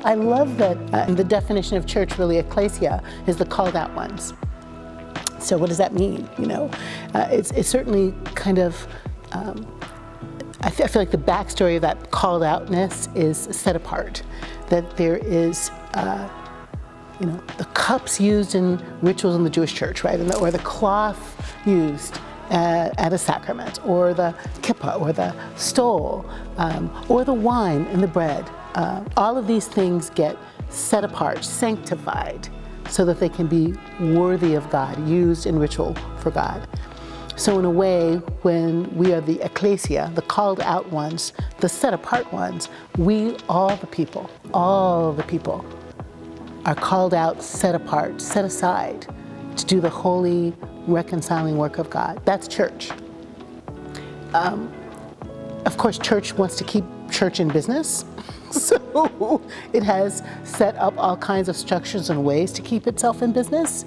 I love that the definition of church, really, ecclesia, is the called out ones. So what does that mean? It's certainly kind of, I feel like the backstory of that called outness is set apart. That there is, the cups used in rituals in the Jewish church, right? Or the cloth used at a sacrament, or the kippah, or the stole, or the wine and the bread. All of these things get set apart, sanctified, so that they can be worthy of God, used in ritual for God. So in a way, when we are the ecclesia, the called out ones, the set apart ones, we, all the people, are called out, set apart, set aside to do the holy, reconciling work of God. That's church. Of course, church wants to keep church in business. So it has set up all kinds of structures and ways to keep itself in business.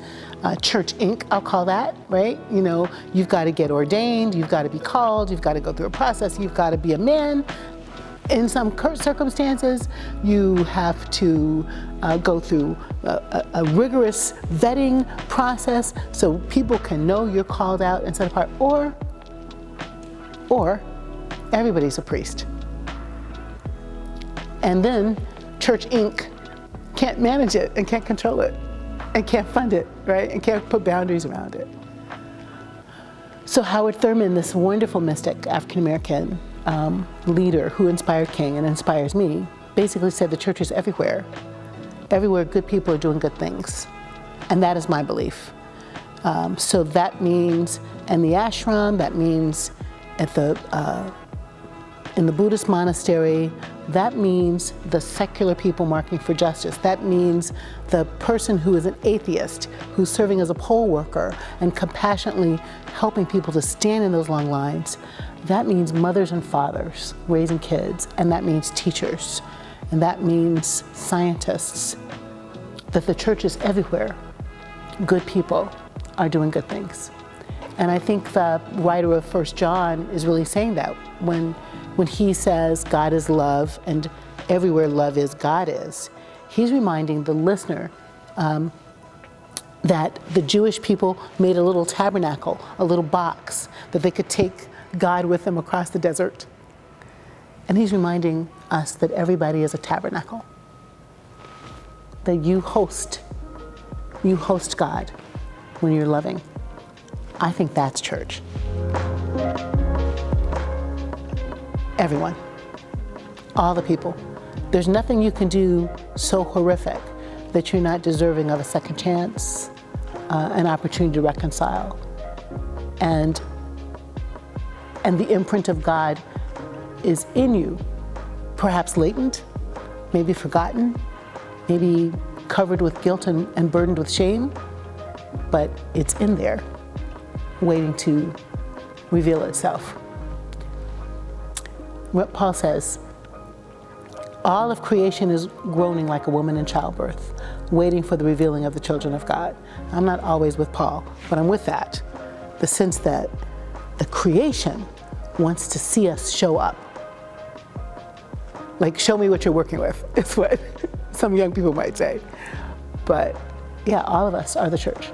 Church Inc., I'll call that, right? You've got to get ordained, you've got to be called, you've got to go through a process, you've got to be a man. In some circumstances, you have to go through a rigorous vetting process so people can know you're called out and set apart, or everybody's a priest. And then Church Inc. can't manage it and can't control it and can't fund it, right? And can't put boundaries around it. So Howard Thurman, this wonderful mystic, African-American leader who inspired King and inspires me, basically said the church is everywhere. Everywhere good people are doing good things. And that is my belief. So that means in the ashram, that means at in the Buddhist monastery, that means the secular people marking for justice. That means the person who is an atheist, who's serving as a poll worker and compassionately helping people to stand in those long lines. That means mothers and fathers raising kids, and that means teachers, and that means scientists. That the church is everywhere. Good people are doing good things. And I think the writer of 1 John is really saying that when he says God is love and everywhere love is, God is, he's reminding the listener that the Jewish people made a little tabernacle, a little box that they could take God with them across the desert. And he's reminding us that everybody is a tabernacle, that you host God when you're loving. I think that's church. Everyone, all the people. There's nothing you can do so horrific that you're not deserving of a second chance, an opportunity to reconcile. And the imprint of God is in you, perhaps latent, maybe forgotten, maybe covered with guilt and burdened with shame, but it's in there, waiting to reveal itself. What Paul says, all of creation is groaning like a woman in childbirth, waiting for the revealing of the children of God. I'm not always with Paul, but I'm with that. The sense that the creation wants to see us show up. Like, show me what you're working with, is what some young people might say. But yeah, all of us are the church.